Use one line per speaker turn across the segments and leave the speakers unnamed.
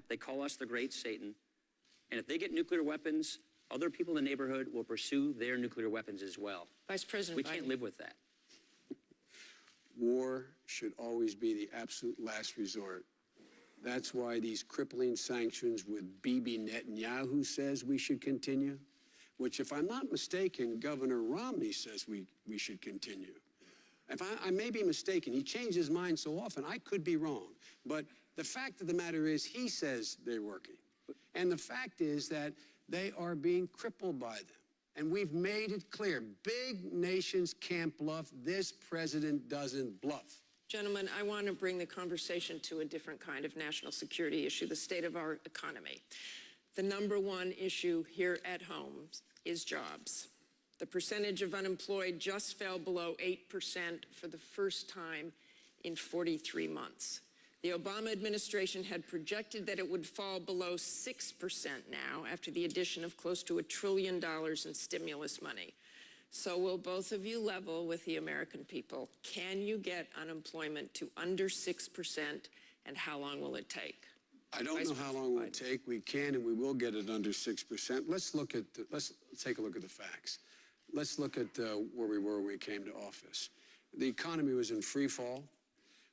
They call us the Great Satan. And if they get nuclear weapons, other people in the neighborhood will pursue their nuclear weapons as well.
Vice President Biden.
We can't live with that.
War should always be the absolute last resort. That's why these crippling sanctions with Bibi Netanyahu says we should continue, which, if I'm not mistaken, Governor Romney says we should continue. If I may be mistaken, he changed his mind so often, I could be wrong. But the fact of the matter is, he says they're working. And the fact is that they are being crippled by them. And we've made it clear, big nations can't bluff. This president doesn't bluff.
Gentlemen, I want to bring the conversation to a different kind of national security issue, the state of our economy. The number one issue here at home is jobs. The percentage of unemployed just fell below 8% for the first time in 43 months. The Obama administration had projected that it would fall below 6% now after the addition of close to $1 trillion in stimulus money. So will both of you level with the American people? Can you get unemployment to under 6%, and how long will it take?
I don't know how long it will take. We can and we will get it under 6%. Let's take a look at the facts. Let's look at where we were when we came to office. The economy was in free fall.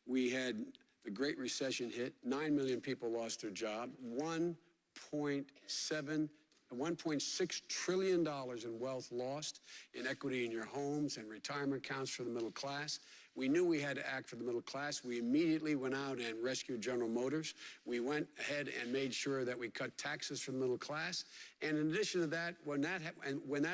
We had the Great Recession hit. 9 million people lost their job. $1.6 trillion in wealth lost in equity in your homes and retirement accounts for the middle class. We knew we had to act for the middle class. We immediately went out and rescued General Motors. We went ahead and made sure that we cut taxes for the middle class. And in addition to that, when that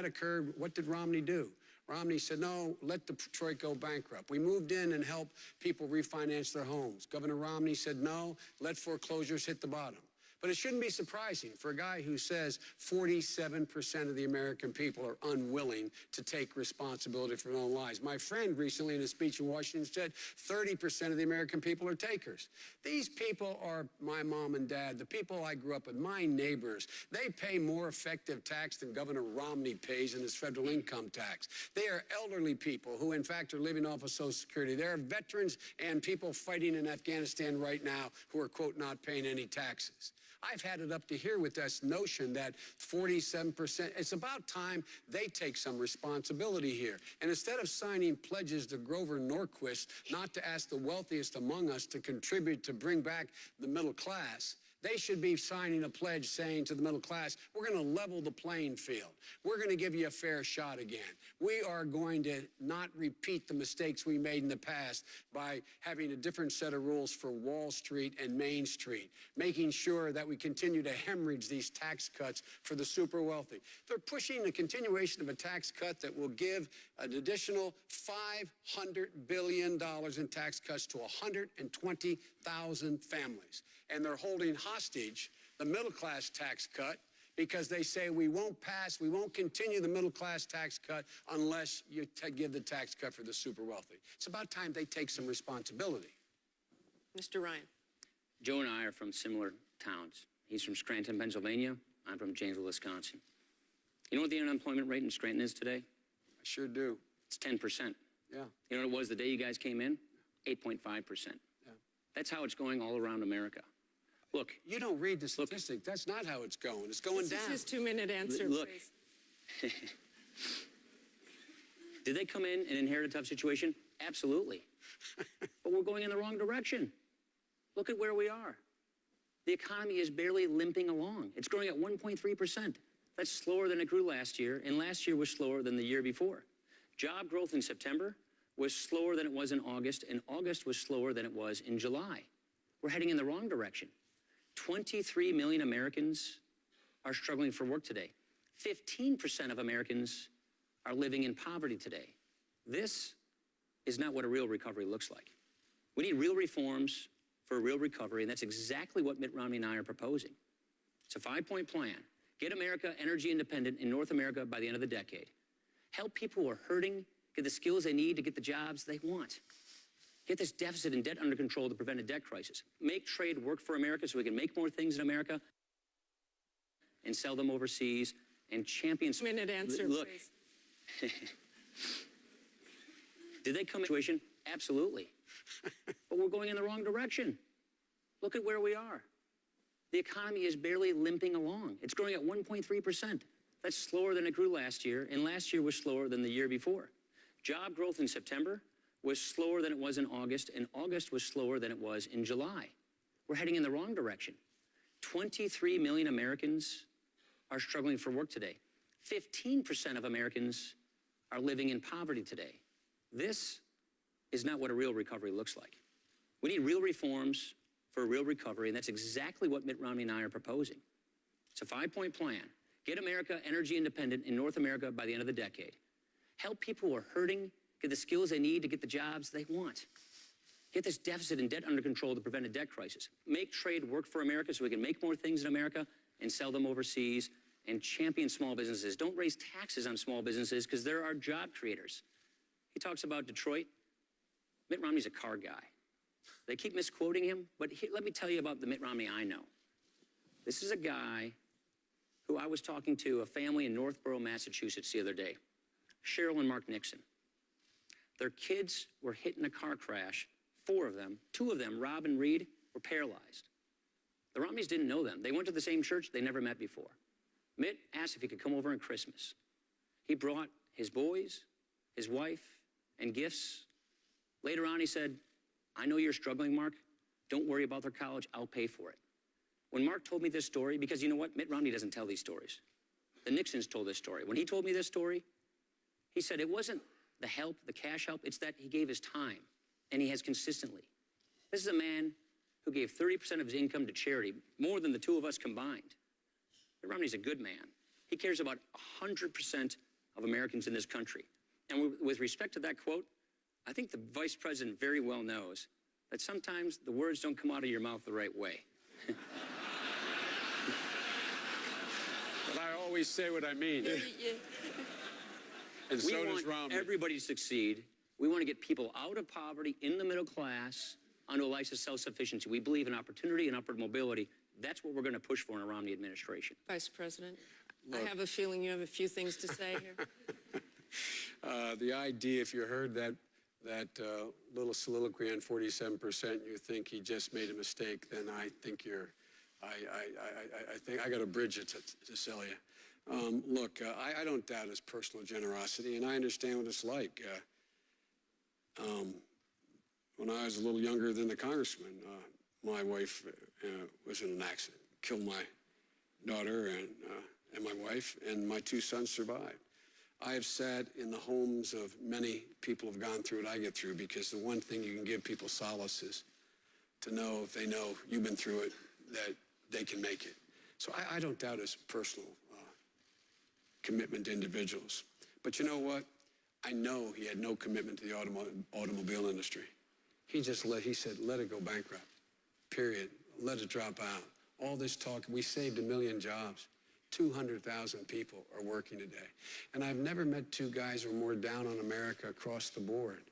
occurred, what did Romney do? Romney said, no, let Detroit go bankrupt. We moved in and helped people refinance their homes. Governor Romney said, no, let foreclosures hit the bottom. But it shouldn't be surprising for a guy who says 47% of the American people are unwilling to take responsibility for their own lives. My friend recently in a speech in Washington said 30% of the American people are takers. These people are my mom and dad, the people I grew up with, my neighbors. They pay more effective tax than Governor Romney pays in his federal income tax. They are elderly people who, in fact, are living off of Social Security. There are veterans and people fighting in Afghanistan right now who are, quote, not paying any taxes. I've had it up to here with this notion that 47%, it's about time they take some responsibility here. And instead of signing pledges to Grover Norquist not to ask the wealthiest among us to contribute to bring back the middle class, they should be signing a pledge saying to the middle class, we're going to level the playing field. We're going to give you a fair shot again. We are going to not repeat the mistakes we made in the past by having a different set of rules for Wall Street and Main Street, making sure that we continue to hemorrhage these tax cuts for the super wealthy. They're pushing the continuation of a tax cut that will give an additional $500 billion in tax cuts to 120,000 families. And they're holding hostage the middle-class tax cut because they say we won't continue the middle-class tax cut unless you give the tax cut for the super wealthy. It's about time they take some responsibility.
Mr. Ryan.
Joe and I are from similar towns. He's from Scranton, Pennsylvania. I'm from Janesville, Wisconsin. You know what the unemployment rate in Scranton is today?
I sure do.
It's 10%.
Yeah.
You know what it was the day you guys came in? 8.5%.
Yeah. That's
how it's going all around America. Look,
you don't read the statistic. That's not how it's going. It's going down.
This is his 2-minute answer, please.
Did they come in and inherit a tough situation? Absolutely. But we're going in the wrong direction. Look at where we are. The economy is barely limping along. It's growing at 1.3%. That's slower than it grew last year, and last year was slower than the year before. Job growth in September was slower than it was in August, and August was slower than it was in July. We're heading in the wrong direction. 23 million Americans are struggling for work today. 15% of Americans are living in poverty today. This is not what a real recovery looks like. We need real reforms for a real recovery, and that's exactly what Mitt Romney and I are proposing. It's a 5-point plan. Get America energy independent in North America by the end of the decade. Help people who are hurting get the skills they need to get the jobs they want. Get this deficit and debt under control to prevent a debt crisis. Make trade work for America so we can make more things in America and sell them overseas and champion...
Minute answer,
Look,
please.
Did they come in a situation? Absolutely. But we're going in the wrong direction. Look at where we are. The economy is barely limping along. It's growing at 1.3%. That's slower than it grew last year, and last year was slower than the year before. Job growth in September was slower than it was in August, and August was slower than it was in July. We're heading in the wrong direction. 23 million Americans are struggling for work today. 15% of Americans are living in poverty today. This is not what a real recovery looks like. We need real reforms for a real recovery, and that's exactly what Mitt Romney and I are proposing. It's a 5-point plan. Get America energy independent in North America by the end of the decade. Help people who are hurting get the skills they need to get the jobs they want. Get this deficit and debt under control to prevent a debt crisis. Make trade work for America so we can make more things in America and sell them overseas, and champion small businesses. Don't raise taxes on small businesses because there are job creators. He talks about Detroit. Mitt Romney's a car guy. They keep misquoting him, but let me tell you about the Mitt Romney I know. This is a guy who I was talking to, a family in Northborough, Massachusetts the other day, Cheryl and Mark Nixon. Their kids were hit in a car crash, 4 of them. 2 of them, Rob and Reed, were paralyzed. The Romneys didn't know them. They went to the same church they never met before. Mitt asked if he could come over on Christmas. He brought his boys, his wife, and gifts. Later on, he said, I know you're struggling, Mark. Don't worry about their college. I'll pay for it. When Mark told me this story, because you know what? Mitt Romney doesn't tell these stories. The Nixons told this story. When he told me this story, he said it wasn't the help, the cash help, it's that he gave his time, and he has consistently. This is a man who gave 30% of his income to charity, more than the 2 of us combined. Mitt Romney's a good man. He cares about 100% of Americans in this country. And with respect to that quote, I think the vice president very well knows that sometimes the words don't come out of your mouth the right way.
But I always say what I mean. And so does Romney.
We want everybody to succeed. We want to get people out of poverty, in the middle class, onto a life of self-sufficiency. We believe in opportunity and upward mobility. That's what we're going to push for in a Romney administration.
Vice President,
look,
I have a feeling you have a few things to say here.
The idea, if you heard that little soliloquy on 47%, you think he just made a mistake, then I think I think I got a bridge to sell you. Look, I don't doubt his personal generosity, and I understand what it's like. When I was a little younger than the congressman, my wife was in an accident, killed my daughter and my wife, and my 2 sons survived. I have sat in the homes of many people who have gone through what I get through, because the one thing you can give people solace is to know, if they know you've been through it, that they can make it. So I don't doubt his personal commitment to individuals. But you know what? I know he had no commitment to the automobile industry. He said, let it go bankrupt, period. Let it drop out. All this talk, we saved 1 million jobs. 200,000 people are working today. And I've never met 2 guys who are more down on America across the board.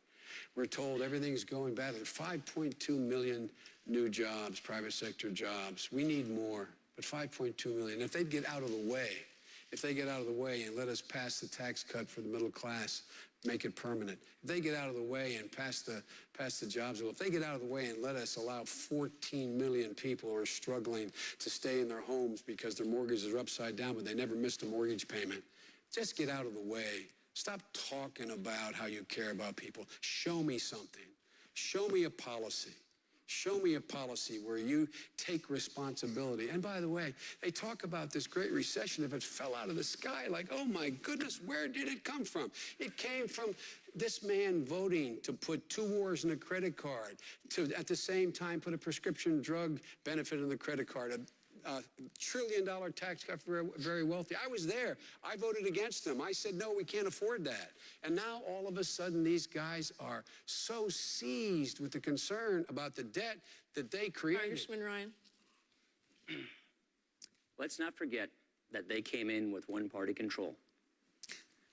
We're told everything's going bad. There's 5.2 million new jobs, private sector jobs. We need more, but 5.2 million. If they'd get out of the way, and let us pass the tax cut for the middle class, make it permanent. If they get out of the way and pass the jobs bill, if they get out of the way and let us allow 14 million people who are struggling to stay in their homes because their mortgages are upside down, but they never missed a mortgage payment, just get out of the way. Stop talking about how you care about people. Show me something. Show me a policy. Show me a policy where you take responsibility. And by the way, they talk about this great recession. If it fell out of the sky, like, oh my goodness, where did it come from? It came from this man voting to put 2 wars in a credit card, to at the same time put a prescription drug benefit in the credit card, a $1 trillion tax cut for very wealthy. I was there. I voted against them. I said, no, we can't afford that. And now all of a sudden these guys are so seized with the concern about the debt that they created.
Congressman Ryan.
Let's not forget that they came in with one-party control.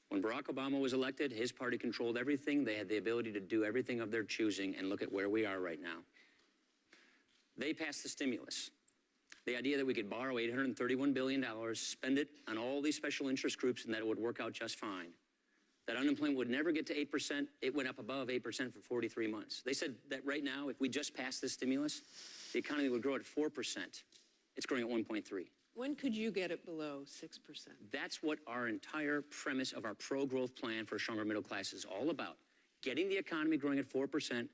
When Barack Obama was elected, his party controlled everything. They had the ability to do everything of their choosing, and look at where we are right now. They passed the stimulus. The idea that we could borrow $831 billion, spend it on all these special interest groups, and that it would work out just fine. That unemployment would never get to 8%. It went up above 8% for 43 months. They said that right now, if we just passed this stimulus, the economy would grow at 4%. It's growing at 1.3.
When could you get it below 6%?
That's what our entire premise of our pro-growth plan for a stronger middle class is all about. Getting the economy growing at 4%,